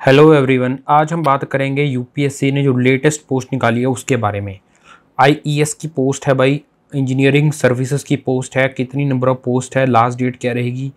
Hello everyone, आज हम बात करेंगे यूपीएससी ने जो लेटेस्ट पोस्ट निकाली है उसके बारे में। आईईएस की पोस्ट है भाई, इंजीनियरिंग सर्विसेज की पोस्ट है। कितनी नंबर ऑफ पोस्ट है, लास्ट डेट क्या रहेगी,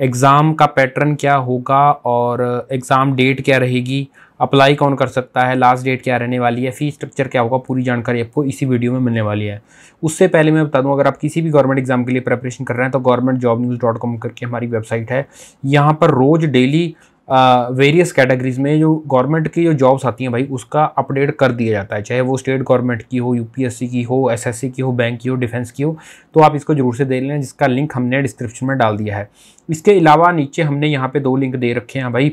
एग्ज़ाम का पैटर्न क्या होगा और एग्ज़ाम डेट क्या रहेगी, अप्लाई कौन कर सकता है, लास्ट डेट क्या रहने वाली है, फीस स्ट्रक्चर क्या होगा, पूरी जानकारी आपको इसी वीडियो में मिलने वाली है। उससे पहले मैं बता दूं, अगर आप किसी भी गवर्नमेंट एग्जाम के लिए प्रिपरेशन कर रहे हैं तो governmentjobnews.com करके हमारी वेबसाइट है। यहाँ पर रोज़ डेली वेरियस कैटेगरीज में जो गवर्नमेंट की जो जॉब्स आती हैं भाई उसका अपडेट कर दिया जाता है, चाहे वो स्टेट गवर्नमेंट की हो, यूपीएससी की हो, एसएससी की हो, बैंक की हो, डिफेंस की हो। तो आप इसको जरूर से देख लें, जिसका लिंक हमने डिस्क्रिप्शन में डाल दिया है। इसके अलावा नीचे हमने यहाँ पे 2 लिंक दे रखे हैं भाई,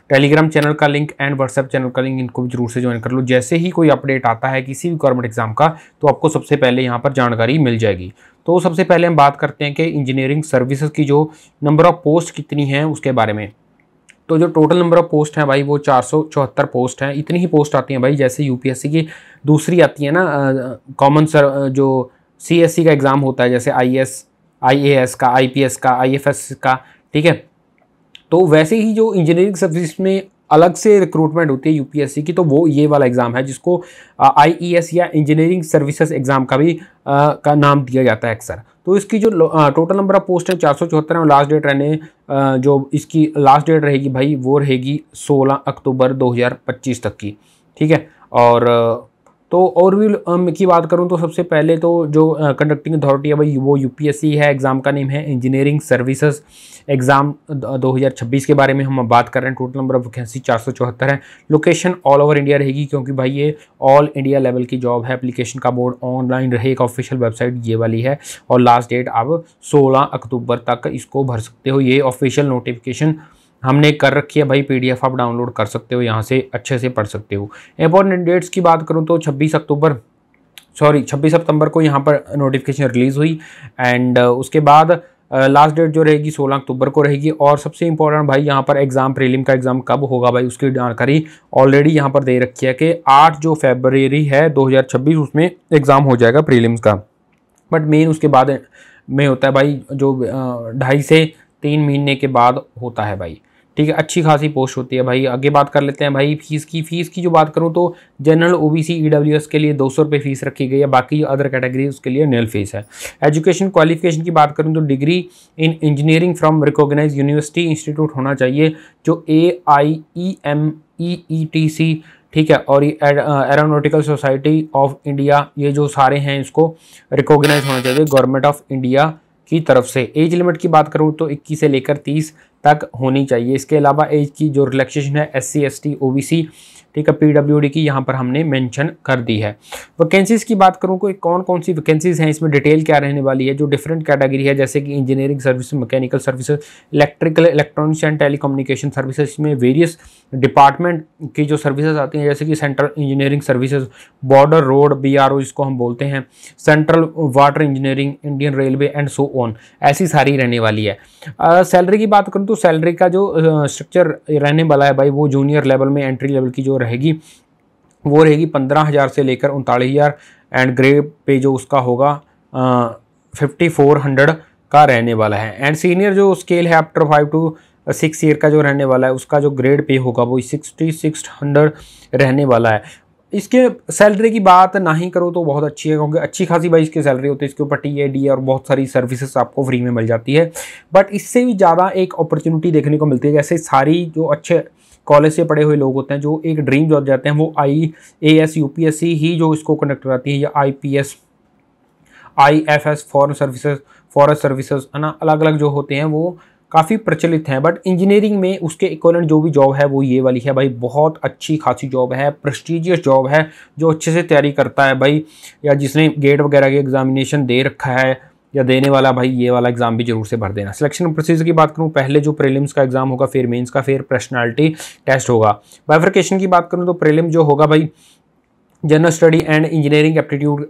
टेलीग्राम चैनल का लिंक एंड व्हाट्सएप चैनल का लिंक। इनको भी जरूर से ज्वाइन कर लो। जैसे ही कोई अपडेट आता है किसी भी गवर्नमेंट एग्जाम का तो आपको सबसे पहले यहाँ पर जानकारी मिल जाएगी। तो सबसे पहले हम बात करते हैं कि इंजीनियरिंग सर्विसेज की जो नंबर ऑफ पोस्ट कितनी है उसके बारे में। तो जो टोटल नंबर ऑफ पोस्ट है भाई वो 474 पोस्ट हैं। इतनी ही पोस्ट आती हैं भाई, जैसे यूपीएससी की दूसरी आती है ना कॉमन जो सीएससी का एग्ज़ाम होता है, जैसे आईएएस का, आईपीएस का, आईएफएस का, ठीक है। तो वैसे ही जो इंजीनियरिंग सर्विस में अलग से रिक्रूटमेंट होती है यूपीएससी की, तो वो ये वाला एग्ज़ाम है जिसको आईईएस या इंजीनियरिंग सर्विसेज एग्ज़ाम का भी का नाम दिया जाता है अक्सर। तो इसकी जो टोटल नंबर ऑफ पोस्ट है 474 है और लास्ट डेट रहने जो इसकी लास्ट डेट रहेगी भाई वो रहेगी 16 अक्टूबर 2025 तक की, ठीक है। और तो और भी की बात करूं तो सबसे पहले तो जो कंडक्टिंग अथॉरिटी है भाई वो यूपीएससी है। एग्ज़ाम का नेम है इंजीनियरिंग सर्विसेज एग्ज़ाम 2026 के बारे में हम बात कर रहे हैं। टोटल नंबर ऑफ वैकेंसी 474 है। लोकेशन ऑल ओवर इंडिया रहेगी, क्योंकि भाई ये ऑल इंडिया लेवल की जॉब है। एप्लीकेशन का बोर्ड ऑनलाइन रहेगा, ऑफिशियल वेबसाइट ये वाली है। और लास्ट डेट आप 16 अक्टूबर तक इसको भर सकते हो। ये ऑफिशियल नोटिफिकेशन हमने कर रखी है भाई, पीडीएफ आप डाउनलोड कर सकते हो, यहाँ से अच्छे से पढ़ सकते हो। इंपॉर्टेंट डेट्स की बात करूँ तो 26 सितंबर को यहाँ पर नोटिफिकेशन रिलीज़ हुई एंड उसके बाद लास्ट डेट जो रहेगी 16 अक्टूबर को रहेगी। और सबसे इंपॉर्टेंट भाई यहाँ पर एग्ज़ाम प्रीलिम का एग्ज़ाम कब होगा भाई उसकी जानकारी ऑलरेडी यहाँ पर दे रखी है कि 8 जो फरवरी है 2026 उसमें एग्ज़ाम हो जाएगा प्रीलिम्स का। बट मेन उसके बाद में होता है भाई, जो 2.5 से 3 महीने के बाद होता है भाई, ठीक है। अच्छी खासी पोस्ट होती है भाई। आगे बात कर लेते हैं भाई फीस की जो बात करूं तो जनरल ओबीसी ईडब्ल्यूएस के लिए 200 रुपये फीस रखी गई है, बाकी अदर कैटेगरी उसके लिए नील फीस है। एजुकेशन क्वालिफिकेशन की बात करूं तो degree in engineering from recognised university institute होना चाहिए, जो AIEMEETC, ठीक है। और एरोनॉटिकल सोसाइटी ऑफ इंडिया, ये जो सारे हैं इसको रिकॉग्नाइज होना चाहिए गवर्नमेंट ऑफ इंडिया की तरफ से। एज लिमिट की बात करूं तो 21 से लेकर 30 तक होनी चाहिए। इसके अलावा एज की जो रिलैक्सेशन है SC ST OBC, ठीक है, PWD की यहाँ पर हमने मेंशन कर दी है। वैकेंसीज की बात करूँ कोई कौन कौन सी वैकेंसीज हैं, इसमें डिटेल क्या रहने वाली है। जो डिफरेंट कैटेगरी है जैसे कि engineering service, mechanical services, electrical, electronics and telecommunication services, इसमें वेरियस डिपार्टमेंट की जो सर्विसेज आती हैं, जैसे कि central engineering services, border road BRO जिसको हम बोलते हैं, central water engineering, Indian railway and so on, ऐसी सारी रहने वाली है। सैलरी की बात करूँ तो सैलरी का जो स्ट्रक्चर रहने वाला है भाई वो जूनियर लेवल में एंट्री लेवल की जो रहेगी वो रहेगी 15,000 से लेकर 39,000 एंड ग्रेड पे जो उसका होगा 5400 का रहने वाला है। एंड सीनियर जो स्केल है आफ्टर 5 to 6 ईयर का जो रहने वाला है उसका जो ग्रेड पे होगा वो 6600 रहने वाला है। इसके सैलरी की बात नहीं करो तो बहुत अच्छी है, क्योंकि अच्छी खासी भाई इसकी सैलरी होती है। इसके ऊपर TAD और बहुत सारी सर्विसेज आपको फ्री में मिल जाती है। बट इससे भी ज़्यादा एक अपॉर्चुनिटी देखने को मिलती है, जैसे सारी जो अच्छे कॉलेज से पढ़े हुए लोग होते हैं जो एक ड्रीम जॉब जाते हैं वो IAS UPSC ही जो इसको कनेक्ट कराती है, या IPS IFS फॉरेस्ट सर्विसेज है ना, अलग अलग जो होते हैं वो काफ़ी प्रचलित हैं। बट इंजीनियरिंग में उसके इक्विवेलेंट जो भी जॉब है वो ये वाली है भाई। बहुत अच्छी खासी जॉब है, प्रेस्टीजियस जॉब है। जो अच्छे से तैयारी करता है भाई, या जिसने गेट वगैरह के एग्जामिनेशन दे रखा है या देने वाला, भाई ये वाला एग्जाम भी जरूर से भर देना। सिलेक्शन प्रोसीजर की बात करूँ, पहले जो प्रीलिम्स का एग्जाम होगा, फिर मेंस का, फिर पर्सनालिटी टेस्ट होगा। बाइफरकेशन की बात करूँ तो प्रीलिम जो होगा भाई general study and engineering aptitude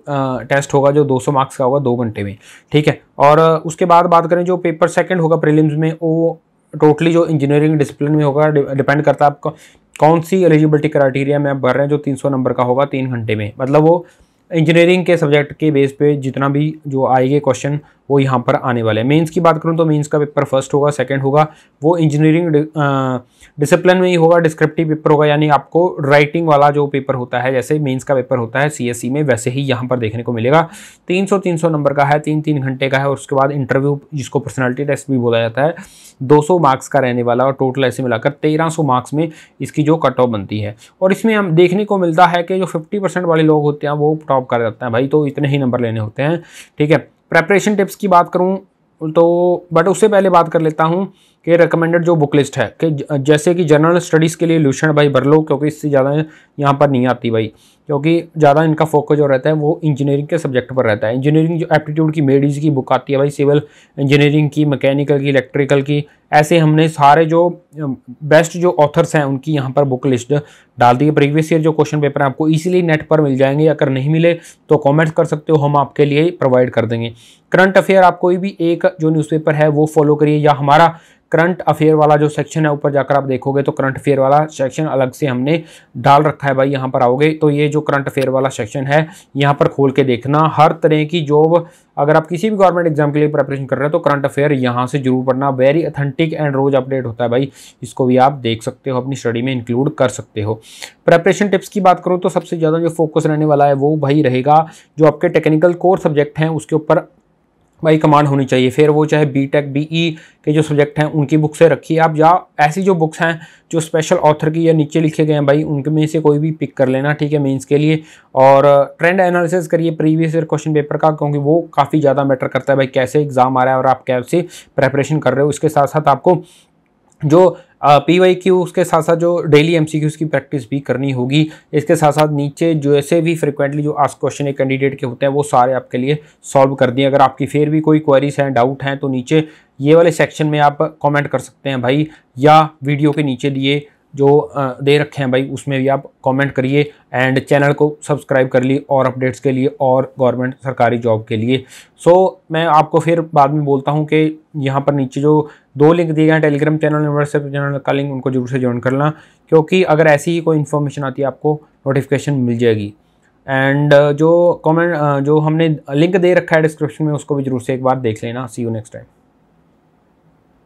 test होगा, जो 200 मार्क्स का होगा 2 घंटे में, ठीक है। और उसके बाद बात करें जो पेपर सेकंड होगा प्रीलिम्स में, वो टोटली जो इंजीनियरिंग डिसिप्लिन में होगा, डिपेंड करता है आपका कौन सी एलिजिबिलिटी क्राइटेरिया में आप भर रहे हैं, जो 300 नंबर का होगा 3 घंटे में। मतलब वो इंजीनियरिंग के सब्जेक्ट के बेस पे जितना भी जो आएंगे क्वेश्चन वो यहाँ पर आने वाले हैं। मेंस की बात करूँ तो मेंस का पेपर फर्स्ट होगा, सेकंड होगा वो इंजीनियरिंग डिसिप्लिन में ही होगा, डिस्क्रिप्टिव पेपर होगा, यानी आपको राइटिंग वाला जो पेपर होता है जैसे मेंस का पेपर होता है सीएससी में, वैसे ही यहाँ पर देखने को मिलेगा। 300 नंबर का है, 3 घंटे का है, और उसके बाद इंटरव्यू जिसको पर्सनालिटी टेस्ट भी बोला जाता है 200 मार्क्स का रहने वाला, और टोटल ऐसे मिलाकर 1300 मार्क्स में इसकी जो कट ऑफ बनती है। और इसमें हम देखने को मिलता है कि जो 50% वाले लोग होते हैं वो टॉप कर जाते हैं भाई, तो इतने ही नंबर लेने होते हैं, ठीक है। प्रेपरेशन टिप्स की बात करूँ तो बट उससे पहले बात कर लेता हूँ कि रिकमेंडेड जो बुक लिस्ट है कि जैसे कि जनरल स्टडीज़ के लिए लुसेंट भाई भर लो, क्योंकि इससे ज़्यादा यहाँ पर नहीं आती भाई, क्योंकि ज़्यादा इनका फोकस जो रहता है वो इंजीनियरिंग के सब्जेक्ट पर रहता है। इंजीनियरिंग जो एप्टीट्यूड की मेडिज की बुक आती है भाई, सिविल इंजीनियरिंग की, मैकेनिकल की, इलेक्ट्रिकल की, ऐसे हमने सारे जो बेस्ट जो ऑथर्स हैं उनकी यहाँ पर बुक लिस्ट डाल दी है। प्रीवियस ईयर जो क्वेश्चन पेपर है आपको इजीली नेट पर मिल जाएंगे, अगर नहीं मिले तो कमेंट कर सकते हो, हम आपके लिए प्रोवाइड कर देंगे। करंट अफेयर आप कोई भी एक जो न्यूज़पेपर है वो फॉलो करिए, या हमारा करंट अफेयर वाला जो सेक्शन है ऊपर जाकर आप देखोगे तो करंट अफेयर वाला सेक्शन अलग से हमने डाल रखा है भाई। यहाँ पर आओगे तो ये जो करंट अफेयर वाला सेक्शन है यहाँ पर खोल के देखना, हर तरह की जॉब अगर आप किसी भी गवर्नमेंट एग्जाम के लिए प्रिपरेशन कर रहे हो तो करंट अफेयर यहाँ से जरूर पढ़ना, वेरी अथेंटिक एंड रोज अपडेट होता है भाई, इसको भी आप देख सकते हो, अपनी स्टडी में इंक्लूड कर सकते हो। प्रिपरेशन टिप्स की बात करूँ तो सबसे ज़्यादा जो फोकस रहने वाला है वो भाई रहेगा जो आपके टेक्निकल कोर सब्जेक्ट हैं उसके ऊपर भाई कमांड होनी चाहिए। फिर वो चाहे बीटेक बीई के जो सब्जेक्ट हैं उनकी बुक से रखिए आप, या ऐसी जो बुक्स हैं जो स्पेशल ऑथर की या नीचे लिखे गए हैं भाई उनके में से कोई भी पिक कर लेना, ठीक है, मेंस के लिए। और ट्रेंड एनालिसिस करिए प्रीवियस ईयर क्वेश्चन पेपर का, क्योंकि वो काफ़ी ज़्यादा मैटर करता है भाई कैसे एग्जाम आ रहा है और आप कैसे प्रेपरेशन कर रहे हो। इसके साथ साथ आपको जो PYQ उसके साथ साथ जो डेली MCQs की प्रैक्टिस भी करनी होगी। इसके साथ साथ नीचे जो ऐसे भी फ्रिक्वेंटली जो आस्क क्वेश्चन एक कैंडिडेट के होते हैं वो सारे आपके लिए सॉल्व कर दिए। अगर आपकी फिर भी कोई क्वेरीज हैं, डाउट हैं, तो नीचे ये वाले सेक्शन में आप कमेंट कर सकते हैं भाई, या वीडियो के नीचे दिए जो दे रखे हैं भाई उसमें भी आप कमेंट करिए, एंड चैनल को सब्सक्राइब कर लिए और अपडेट्स के लिए और गवर्नमेंट सरकारी जॉब के लिए। मैं आपको फिर बाद में बोलता हूं कि यहाँ पर नीचे जो 2 लिंक दिए गए हैं टेलीग्राम चैनल, व्हाट्सएप चैनल का लिंक, उनको जरूर से ज्वाइन करना, क्योंकि अगर ऐसी ही कोई इन्फॉर्मेशन आती है आपको नोटिफिकेशन मिल जाएगी। एंड जो हमने लिंक दे रखा है डिस्क्रिप्शन में उसको भी जरूर से एक बार देख लेना। सी यू नेक्स्ट टाइम।